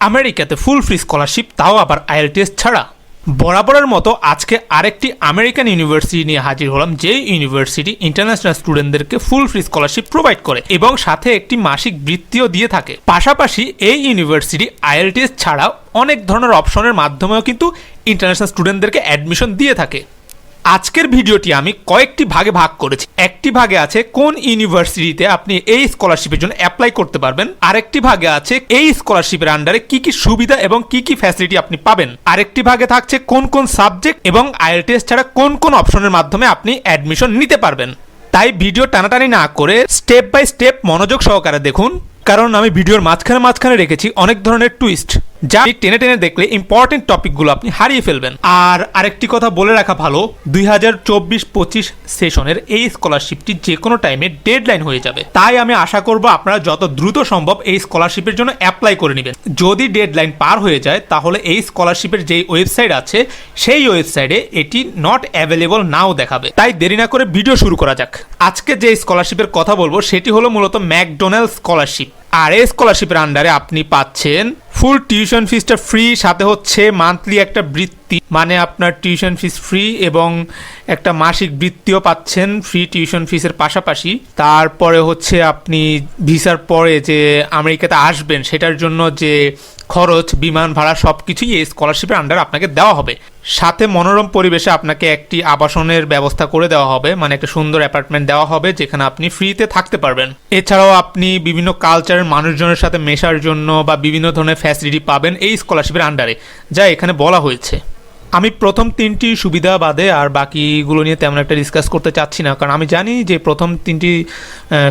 আমেরিকাতে full free scholarship, তাও আবার আইএলটিএস ছাড়া। বরাবরের মতো আজকে আরেকটি আমেরিকান ইউনিভার্সিটি নিয়ে হাজির হলাম, যে ইউনিভার্সিটি ইন্টারন্যাশনাল স্টুডেন্টদেরকে ফুল ফ্রি স্কলারশিপ প্রোভাইড করে এবং সাথে একটি মাসিক বৃত্তিও দিয়ে থাকে। পাশাপাশি এই ইউনিভার্সিটি আইএলটিএস ছাড়াও অনেক ধরনের অপশনের মাধ্যমেও কিন্তু ইন্টারন্যাশনাল স্টুডেন্টদেরকে অ্যাডমিশন দিয়ে থাকে। আজকের ভিডিওটি আমি কয়েকটি ভাগে ভাগ করেছি। একটি ভাগে আছে কোন ইউনিভার্সিটিতে আপনি এই স্কলারশিপের জন্য অ্যাপ্লাই করতে পারবেন, আরেকটি ভাগে আছে এই স্কলারশিপের আন্ডারে কি কি সুবিধা এবং কি কি ফ্যাসিলিটি আপনি পাবেন, আরেকটি ভাগে থাকছে কোন কোন সাবজেক্ট এবং আইএলটিএস ছাড়া কোন কোন অপশনের মাধ্যমে আপনি অ্যাডমিশন নিতে পারবেন। তাই ভিডিও টানাটানি না করে স্টেপ বাই স্টেপ মনোযোগ সহকারে দেখুন, কারণ আমি ভিডিওর মাঝখানে রেখেছি অনেক ধরনের টুইস্ট, যা টেনে টেনে দেখলে ইম্পর্টেন্ট টপিকগুলো আপনি হারিয়ে ফেলবেন। আর আরেকটি কথা বলে রাখা ভালো, 2024-25 সেশনের এই স্কলারশিপটি যে কোনো টাইমে ডেডলাইন হয়ে যাবে। তাই আমি আশা করব আপনারা যত দ্রুত সম্ভব এই স্কলারশিপের জন্য অ্যাপ্লাই করে নেবেন। যদি ডেডলাইন পার হয়ে যায় তাহলে এই স্কলারশিপের যেই ওয়েবসাইট আছে সেই ওয়েবসাইটে এটি নট অ্যাভেলেবল নাও দেখাবে। তাই দেরি না করে ভিডিও শুরু করা যাক। আজকে যে স্কলারশিপের কথা বলবো সেটি হলো মূলত ম্যাকডোনাল্ড স্কলারশিপ। আর এই স্কলারশিপের আন্ডারে আপনি পাচ্ছেন ফুল টিউশন ফিসটা ফ্রি, সাথে হচ্ছে মান্থলি একটা বৃত্তি, মানে আপনার টিউশন ফিস ফ্রি এবং একটা মাসিক বৃত্তিও পাচ্ছেন ফ্রি টিউশন ফিসের পাশাপাশি। তারপরে হচ্ছে আপনি ভিসার পরে যে আমেরিকাতে আসবেন সেটার জন্য যে খরচ, বিমান ভাড়া সব কিছুই এই স্কলারশিপের আন্ডারে আপনাকে দেওয়া হবে। সাথে মনোরম পরিবেশে আপনাকে একটি আবাসনের ব্যবস্থা করে দেওয়া হবে, মানে একটা সুন্দর অ্যাপার্টমেন্ট দেওয়া হবে যেখানে আপনি ফ্রিতে থাকতে পারবেন। এছাড়াও আপনি বিভিন্ন কালচারের মানুষজনের সাথে মেশার জন্য বা বিভিন্ন ধরনের ফ্যাসিলিটি পাবেন এই স্কলারশিপের আন্ডারে, যা এখানে বলা হয়েছে। আমি প্রথম তিনটি সুবিধা বাদে আর বাকিগুলো নিয়ে তেমন একটা ডিসকাস করতে চাচ্ছি না, কারণ আমি জানি যে প্রথম তিনটি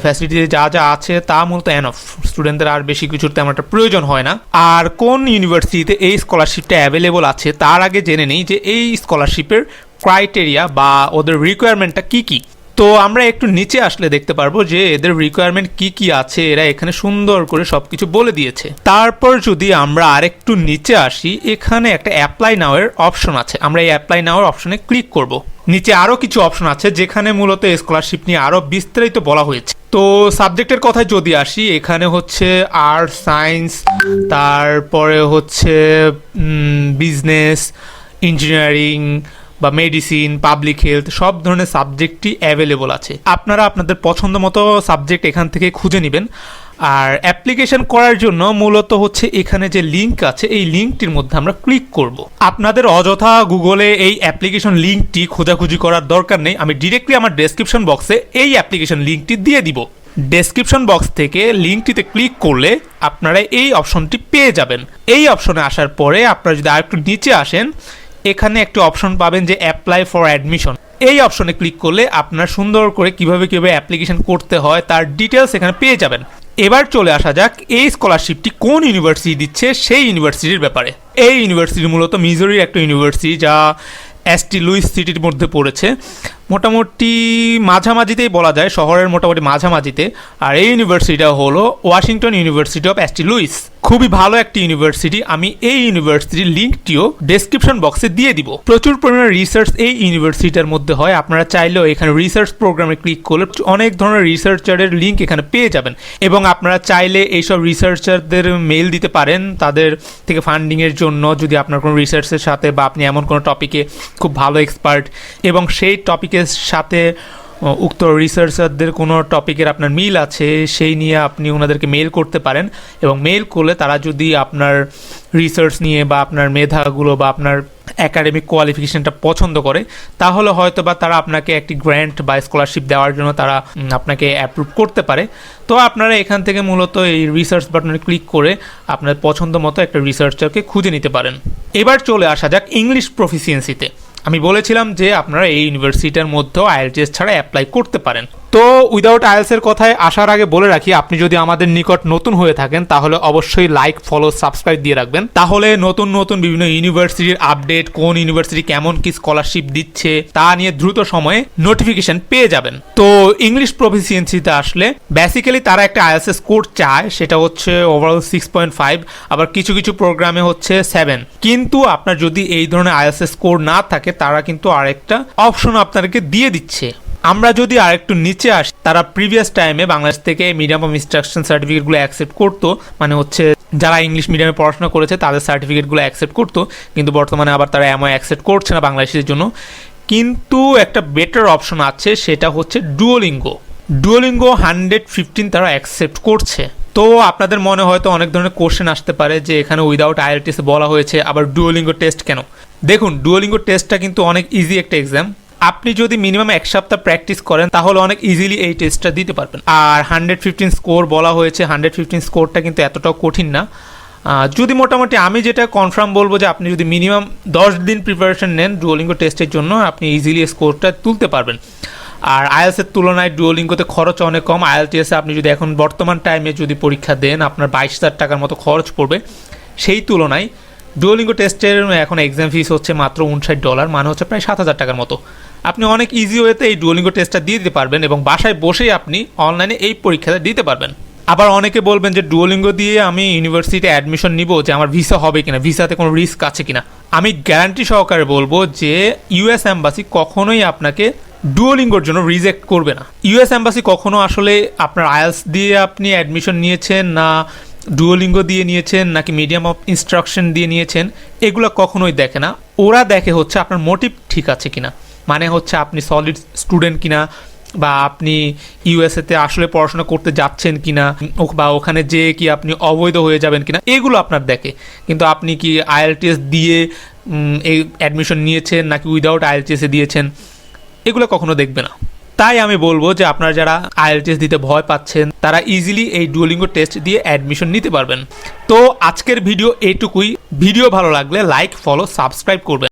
ফ্যাসিলিটি যা যা আছে তা মূলত এনফ, স্টুডেন্টদের আর বেশি কিছুর তেমন একটা প্রয়োজন হয় না। আর কোন ইউনিভার্সিটিতে এই স্কলারশিপটা অ্যাভেলেবল আছে তার আগে জেনে নেই যে এই স্কলারশিপের ক্রাইটেরিয়া বা ওদের রিকোয়ারমেন্টটা কী কী। তো আমরা একটু নিচে আসলে দেখতে পারবো যে এদের রিকোয়ারমেন্ট কি কি আছে, এরা এখানে সুন্দর করে সবকিছু বলে দিয়েছে। তারপর যদি আমরা আরেকটু নিচে আসি, এখানে একটা অ্যাপ্লাই নাও এর অপশন আছে, আমরা এই অ্যাপ্লাই নাও এর অপশনে ক্লিক করব। নিচে আরও কিছু অপশন আছে যেখানে মূলত স্কলারশিপ নিয়ে আরও বিস্তারিত বলা হয়েছে। তো সাবজেক্টের কথায় যদি আসি, এখানে হচ্ছে আর্টস, সায়েন্স, তারপরে হচ্ছে বিজনেস, ইঞ্জিনিয়ারিং বা মেডিসিন, পাবলিক হেলথ, সব ধরনের সাবজেক্টই অ্যাভেলেবল আছে। আপনারা আপনাদের পছন্দ মতো সাবজেক্ট এখান থেকে খুঁজে নেবেন। আর অ্যাপ্লিকেশন করার জন্য মূলত হচ্ছে এখানে যে লিঙ্ক আছে এই লিঙ্কটির মধ্যে আমরা ক্লিক করব। আপনাদের অযথা গুগলে এই অ্যাপ্লিকেশন লিঙ্কটি খোঁজাখুঁজি করার দরকার নেই, আমি ডিরেক্টলি আমার ডেসক্রিপশন বক্সে এই অ্যাপ্লিকেশন লিঙ্কটি দিয়ে দিব। ডেসক্রিপশন বক্স থেকে লিঙ্কটিতে ক্লিক করলে আপনারা এই অপশনটি পেয়ে যাবেন। এই অপশনে আসার পরে আপনারা যদি আরেকটু নিচে আসেন, এখানে একটি অপশন পাবেন যে অ্যাপ্লাই ফর অ্যাডমিশন। এই অপশনে ক্লিক করলে আপনার সুন্দর করে কিভাবে অ্যাপ্লিকেশন করতে হয় তার ডিটেলস এখানে পেয়ে যাবেন। এবার চলে আসা যাক এই স্কলারশিপটি কোন ইউনিভার্সিটি দিচ্ছে সেই ইউনিভার্সিটির ব্যাপারে। এই ইউনিভার্সিটি মূলত মিজোরির একটা ইউনিভার্সিটি, যা এসটি লুইস সিটির মধ্যে পড়েছে, মোটামুটি মাঝামাঝিতেই বলা যায়, শহরের মোটামুটি মাঝামাঝিতে। আর এই ইউনিভার্সিটিটা হলো Washington University of ST Louis. খুবই ভালো একটি ইউনিভার্সিটি, আমি এই ইউনিভার্সিটির লিঙ্কটিও ডেসক্রিপশন বক্সে দিয়ে দিব। প্রচুর পরিমাণে রিসার্চ এই ইউনিভার্সিটির মধ্যে হয়, আপনারা চাইলেও এখানে রিসার্চ প্রোগ্রামে ক্লিক করলে অনেক ধরনের রিসার্চারের লিঙ্ক এখানে পেয়ে যাবেন এবং আপনারা চাইলে এইসব রিসার্চারদের মেইল দিতে পারেন তাদের থেকে ফান্ডিংয়ের জন্য, যদি আপনার কোনো রিসার্চের সাথে বা আপনি এমন কোনো টপিকে খুব ভালো এক্সপার্ট এবং সেই টপিকের সাথে উক্ত রিসার্চারদের কোনো টপিকের আপনার মিল আছে, সেই নিয়ে আপনি ওনাদেরকে মেইল করতে পারেন। এবং মেইল করলে তারা যদি আপনার রিসার্চ নিয়ে বা আপনার মেধাগুলো বা আপনার একাডেমিক কোয়ালিফিকেশনটা পছন্দ করে, তাহলে হয়তো বা তারা আপনাকে একটি গ্র্যান্ট বা স্কলারশিপ দেওয়ার জন্য তারা আপনাকে অ্যাপ্রুভ করতে পারে। তো আপনারা এখান থেকে মূলত এই রিসার্চ বাটনে ক্লিক করে আপনার পছন্দ মতো একটা রিসার্চারকে খুঁজে নিতে পারেন। এবার চলে আসা যাক ইংলিশ প্রফিসিয়েন্সিতে। আমি বলেছিলাম যে আপনারা এই ইউনিভার্সিটির মধ্যেও আইএলটিএস ছাড়া অ্যাপ্লাই করতে পারেন। তো উইদাউট আইএলসের কথায় আসার আগে বলে রাখি, আপনি যদি আমাদের নিকট নতুন হয়ে থাকেন তাহলে অবশ্যই লাইক, ফলো, সাবস্ক্রাইব দিয়ে রাখবেন। তাহলে নতুন নতুন বিভিন্ন ইউনিভার্সিটির আপডেট, কোন ইউনিভার্সিটি কেমন কি স্কলারশিপ দিচ্ছে তা নিয়ে দ্রুত সময়ে নোটিফিকেশন পেয়ে যাবেন। তো ইংলিশ প্রফিসিয়েন্সিতে আসলে বেসিক্যালি তারা একটা আইএলটিএস স্কোর চায়, সেটা হচ্ছে ওভারঅল 6.5, আবার কিছু কিছু প্রোগ্রামে হচ্ছে 7। কিন্তু আপনার যদি এই ধরনের আইএলটিএস স্কোর না থাকে তারা কিন্তু আরেকটা অপশন আপনাদেরকে দিয়ে দিচ্ছে। আমরা যদি আরেকটু নিচে আসি, তারা প্রিভিয়াস টাইমে বাংলাদেশ থেকে মিডিয়াম অফ ইনস্ট্রাকশন সার্টিফিকেটগুলো অ্যাকসেপ্ট করতো, মানে হচ্ছে যারা ইংলিশ মিডিয়ামে পড়াশোনা করেছে তাদের সার্টিফিকেটগুলো অ্যাকসেপ্ট করতো, কিন্তু বর্তমানে আবার তারা এমআই অ্যাকসেপ্ট করছে না বাংলাদেশিদের জন্য। কিন্তু একটা বেটার অপশন আছে, সেটা হচ্ছে ডুওলিঙ্গো। 115 তারা অ্যাকসেপ্ট করছে। তো আপনাদের মনে হয়তো অনেক ধরনের কোশ্চেন আসতে পারে যে এখানে উইদাউট আইএলটিএস বলা হয়েছে, আবার ডুওলিঙ্গো টেস্ট কেন? দেখুন, ডুওলিঙ্গো টেস্টটা কিন্তু অনেক ইজি একটা এক্সাম। আপনি যদি মিনিমাম 1 সপ্তাহ প্র্যাকটিস করেন তাহলে অনেক ইজিলি এই টেস্টটা দিতে পারবেন। আর 115 স্কোর বলা হয়েছে, 115 স্কোরটা কিন্তু এতটাও কঠিন না। যদি মোটামুটি আমি যেটা কনফার্ম বলবো যে আপনি যদি মিনিমাম 10 দিন প্রিপারেশন নেন ডুওলিঙ্গো টেস্টের জন্য, আপনি ইজিলি স্কোরটা তুলতে পারবেন। আর আইএলসের তুলনায় ডুওলিঙ্গোতে খরচ অনেক কম। আইএলটিএসে আপনি যদি এখন বর্তমান টাইমে যদি পরীক্ষা দেন আপনার 22,000 টাকার মতো খরচ পড়বে। সেই তুলনায় ডুওলিঙ্গো টেস্টের এখন এক্সাম ফিস হচ্ছে মাত্র $59, মানে হচ্ছে প্রায় 7,000 টাকার মতো। আপনি অনেক ইজি ওয়েতে এই ডুওলিঙ্গো টেস্টটা দিয়ে দিতে পারবেন এবং বাসায় বসেই আপনি অনলাইনে এই পরীক্ষাটা দিতে পারবেন। আবার অনেকে বলবেন যে ডুওলিঙ্গো দিয়ে আমি ইউনিভার্সিটিতে অ্যাডমিশন নিব, যে আমার ভিসা হবে কিনা, ভিসাতে কোনো রিস্ক আছে কিনা। আমি গ্যারান্টি সহকারে বলবো যে ইউএস এম্বাসি কখনোই আপনাকে ডুওলিঙ্গোর জন্য রিজেক্ট করবে না। ইউএস এম্বাসি কখনো আসলে আপনার আইএলস দিয়ে আপনি অ্যাডমিশন নিয়েছেন না ডুওলিঙ্গো দিয়ে নিয়েছেন নাকি মিডিয়াম অফ ইনস্ট্রাকশন দিয়ে নিয়েছেন, এগুলো কখনোই দেখে না। ওরা দেখে হচ্ছে আপনার মোটিভ ঠিক আছে কিনা, মানে হচ্ছে আপনি সলিড স্টুডেন্ট কিনা, বা আপনি ইউএসএতে আসলে পড়াশোনা করতে যাচ্ছেন কিনা, বা ওখানে যে কি আপনি অবৈধ হয়ে যাবেন কিনা, এগুলো আপনার দেখে। কিন্তু আপনি কি আইএলটিএস দিয়ে এই অ্যাডমিশন নিয়েছেন নাকি উইদাউট আইএলটিএসে দিয়েছেন, এগুলো কখনো দেখবে না। তাই আমি বলবো যে আপনারা যারা আইএলটিএস দিতে ভয় পাচ্ছেন তারা ইজিলি এই ডুওলিঙ্গো টেস্ট দিয়ে অ্যাডমিশন নিতে পারবেন। তো আজকের ভিডিও এইটুকুই। ভিডিও ভালো লাগলে লাইক, ফলো, সাবস্ক্রাইব করবেন।